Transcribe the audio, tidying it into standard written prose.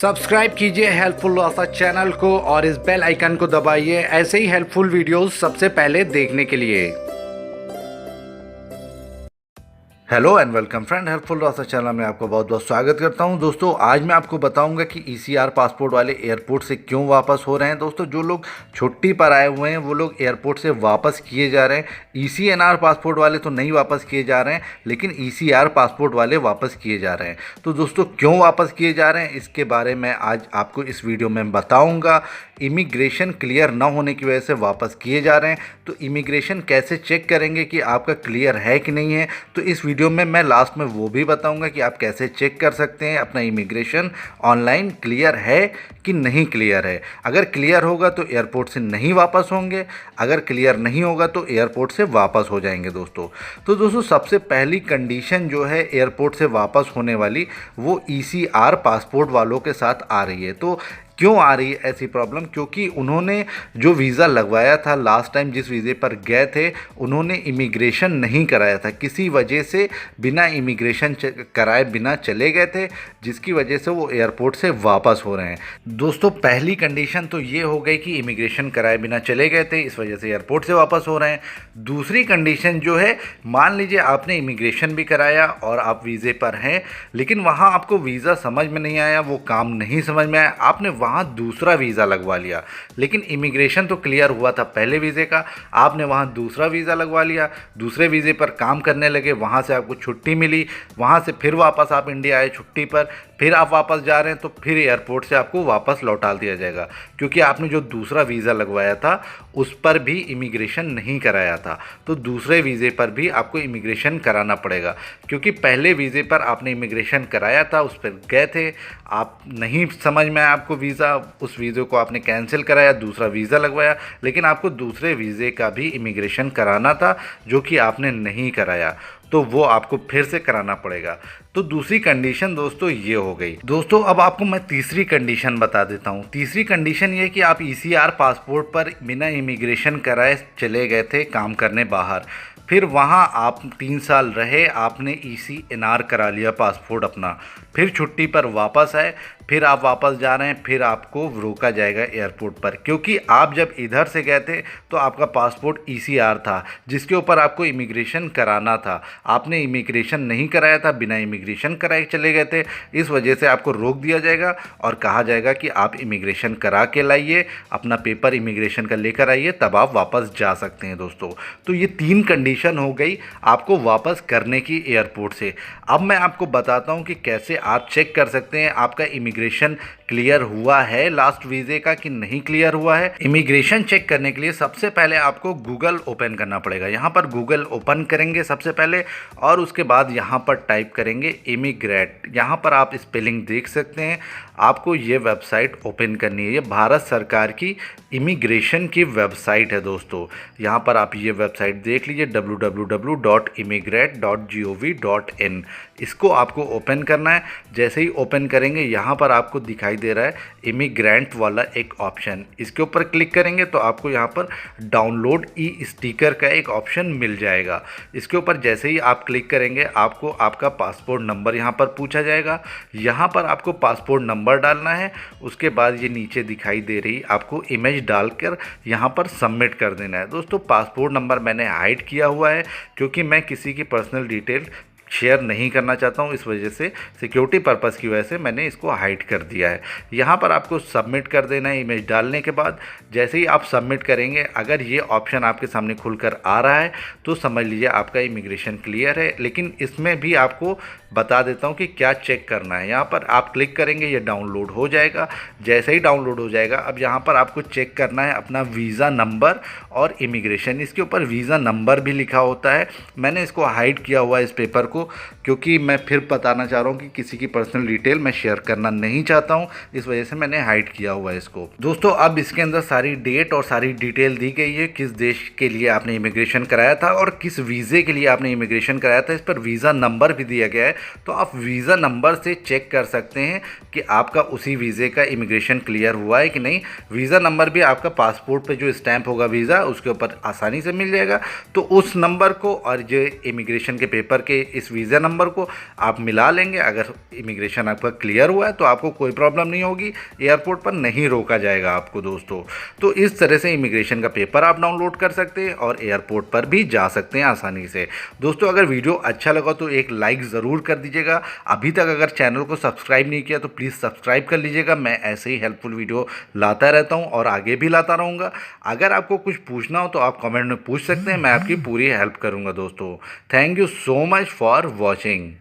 Subscribe कीजिए helpful आशा channel को और इस बेल आइकन को दबाइए ऐसे ही हेल्पफुल वीडियोस सबसे पहले देखने के लिए। Hello and welcome friend, helpful Asha channel में आपको बहुत बहुत स्वागत करता हूं। दोस्तों आज मैं आपको बताऊंगा कि ईसीआर पासपोर्ट वाले एयरपोर्ट से क्यों वापस हो रहे हैं। दोस्तों जो लोग छुट्टी पर आए हुए हैं वो लोग एयरपोर्ट से वापस किए जा रहे हैं। ईसीएनआर पासपोर्ट वाले तो नहीं वापस किए जा रहे हैं, लेकिन ईसीआर पासपोर्ट वाले वापस किए जा रहे हैं। तो दोस्तों क्यों वापस किए जा रहे हैं इसके बारे में आज आपको इस वीडियो में बताऊँगा। इमिग्रेशन क्लियर ना होने की वजह से वापस किए जा रहे हैं, तो इमिग्रेशन कैसे चेक करेंगे कि आपका क्लियर है कि नहीं है, तो इस वीडियो में मैं लास्ट में वो भी बताऊंगा कि आप कैसे चेक कर सकते हैं अपना इमिग्रेशन ऑनलाइन क्लियर है कि नहीं क्लियर है। अगर क्लियर होगा तो एयरपोर्ट से नहीं वापस होंगे, अगर क्लियर नहीं होगा तो एयरपोर्ट से वापस हो जाएंगे दोस्तों। तो दोस्तों सबसे पहली कंडीशन जो है एयरपोर्ट से वापस होने वाली वो ईसीआर पासपोर्ट वालों के साथ आ रही है। तो क्यों आ रही है ऐसी प्रॉब्लम? क्योंकि उन्होंने जो वीज़ा लगवाया था लास्ट टाइम, जिस वीज़े पर गए थे, उन्होंने इमिग्रेशन नहीं कराया था। किसी वजह से बिना इमिग्रेशन कराए बिना चले गए थे, जिसकी वजह से वो एयरपोर्ट से वापस हो रहे हैं। दोस्तों पहली कंडीशन तो ये हो गई कि इमिग्रेशन कराए बिना चले गए थे, इस वजह से एयरपोर्ट से वापस हो रहे हैं। दूसरी कंडीशन जो है, मान लीजिए आपने इमिग्रेशन भी कराया और आप वीज़े पर हैं, लेकिन वहाँ आपको वीज़ा समझ में नहीं आया, वो काम नहीं समझ में आया, आपने वहाँ दूसरा वीज़ा लगवा लिया। लेकिन इमिग्रेशन तो क्लियर हुआ था पहले वीज़े का, आपने वहाँ दूसरा वीज़ा लगवा लिया, दूसरे वीज़े पर काम करने लगे, वहाँ से आपको छुट्टी मिली, वहाँ से फिर वापस आप इंडिया आए छुट्टी पर, फिर आप वापस जा रहे हैं, तो फिर एयरपोर्ट से आपको वापस लौटा दिया जाएगा, क्योंकि आपने जो दूसरा वीज़ा लगवाया था उस पर भी इमिग्रेशन नहीं कराया था। तो दूसरे वीज़े पर भी आपको इमिग्रेशन कराना पड़ेगा, क्योंकि पहले वीज़े पर आपने इमिग्रेशन कराया था, उस पर गए थे, आप नहीं समझ में आया आपको वीज़ा, उस वीज़े को आपने कैंसिल कराया, दूसरा वीज़ा लगवाया, लेकिन आपको दूसरे वीज़े का भी इमिग्रेशन कराना था जो कि आपने नहीं कराया, तो वो आपको फिर से कराना पड़ेगा। तो दूसरी कंडीशन दोस्तों ये हो गई। दोस्तों अब आपको मैं तीसरी कंडीशन बता देता हूँ। तीसरी कंडीशन ये कि आप ईसीआर पासपोर्ट पर बिना इमिग्रेशन कराए चले गए थे काम करने बाहर, फिर वहाँ आप 3 साल रहे, आपने ईसीएनआर करा लिया पासपोर्ट अपना, फिर छुट्टी पर वापस आए, फिर आप वापस जा रहे हैं, फिर आपको रोका जाएगा एयरपोर्ट पर, क्योंकि आप जब इधर से गए थे तो आपका पासपोर्ट ईसीआर था जिसके ऊपर आपको इमिग्रेशन कराना था। आपने इमिग्रेशन नहीं कराया था, बिना इमिग्रेशन कराए चले गए थे, इस वजह से आपको रोक दिया जाएगा और कहा जाएगा कि आप इमिग्रेशन करा के लाइए, अपना पेपर इमिग्रेशन का लेकर आइए, तब आप वापस जा सकते हैं दोस्तों। तो ये 3 कंडीशन हो गई आपको वापस करने की एयरपोर्ट से। अब मैं आपको बताता हूँ कि कैसे आप चेक कर सकते हैं आपका इमिग्रेशन क्लियर हुआ है लास्ट वीज़े का कि नहीं क्लियर हुआ है। इमिग्रेशन चेक करने के लिए सबसे पहले आपको गूगल ओपन करना पड़ेगा। यहाँ पर गूगल ओपन करेंगे सबसे पहले, और उसके बाद यहाँ पर टाइप करेंगे इमिग्रेट। यहाँ पर आप स्पेलिंग देख सकते हैं। आपको ये वेबसाइट ओपन करनी है, ये भारत सरकार की इमिग्रेशन की वेबसाइट है दोस्तों। यहाँ पर आप ये वेबसाइट देख लीजिए www.immigrate.gov.in। इसको आपको ओपन करना है। जैसे ही ओपन करेंगे यहाँ पर आपको दिखाई दे रहा है इमिग्रेंट वाला एक ऑप्शन, इसके ऊपर क्लिक करेंगे तो आपको यहाँ पर डाउनलोड ई स्टिकर का एक ऑप्शन मिल जाएगा। इसके ऊपर जैसे ही आप क्लिक करेंगे आपको आपका पासपोर्ट नंबर यहाँ पर पूछा जाएगा। यहाँ पर आपको पासपोर्ट नंबर डालना है, उसके बाद ये नीचे दिखाई दे रही आपको इमेज डालकर यहाँ पर सबमिट कर देना है। दोस्तों पासपोर्ट नंबर मैंने हाइड किया हुआ है, क्योंकि मैं किसी की पर्सनल डिटेल शेयर नहीं करना चाहता हूं, इस वजह से सिक्योरिटी पर्पस की वजह से मैंने इसको हाइड कर दिया है। यहाँ पर आपको सबमिट कर देना है इमेज डालने के बाद। जैसे ही आप सबमिट करेंगे, अगर ये ऑप्शन आपके सामने खुलकर आ रहा है तो समझ लीजिए आपका इमिग्रेशन क्लियर है। लेकिन इसमें भी आपको बता देता हूँ कि क्या चेक करना है। यहाँ पर आप क्लिक करेंगे, ये डाउनलोड हो जाएगा। जैसे ही डाउनलोड हो जाएगा, अब यहाँ पर आपको चेक करना है अपना वीज़ा नंबर और इमिग्रेशन। इसके ऊपर वीज़ा नंबर भी लिखा होता है, मैंने इसको हाइड किया हुआ है इस पेपर को, क्योंकि मैं फिर बताना चाह रहा हूँ कि किसी की पर्सनल डिटेल मैं शेयर करना नहीं चाहता हूँ, इस वजह से मैंने हाइड किया हुआ है इसको। दोस्तों अब इसके अंदर सारी डेट और सारी डिटेल दी गई है, किस देश के लिए आपने इमिग्रेशन कराया था और किस वीज़े के लिए आपने इमिग्रेशन कराया था। इस पर वीज़ा नंबर भी दिया गया है, तो आप वीज़ा नंबर से चेक कर सकते हैं कि आपका उसी वीज़े का इमिग्रेशन क्लियर हुआ है कि नहीं। वीज़ा नंबर भी आपका पासपोर्ट पे जो स्टैंप होगा वीज़ा उसके ऊपर आसानी से मिल जाएगा। तो उस नंबर को और जो इमिग्रेशन के पेपर के इस वीज़ा नंबर को आप मिला लेंगे। अगर इमिग्रेशन आपका क्लियर हुआ है तो आपको कोई प्रॉब्लम नहीं होगी, एयरपोर्ट पर नहीं रोका जाएगा आपको दोस्तों। तो इस तरह से इमिग्रेशन का पेपर आप डाउनलोड कर सकते हैं और एयरपोर्ट पर भी जा सकते हैं आसानी से। दोस्तों अगर वीडियो अच्छा लगा तो एक लाइक ज़रूर कर दीजिएगा। अभी तक अगर चैनल को सब्सक्राइब नहीं किया तो प्लीज़ सब्सक्राइब कर लीजिएगा। मैं ऐसे ही हेल्पफुल वीडियो लाता रहता हूँ और आगे भी लाता रहूँगा। अगर आपको कुछ पूछना हो तो आप कमेंट में पूछ सकते हैं, मैं आपकी पूरी हेल्प करूँगा दोस्तों। Thank you so much for watching.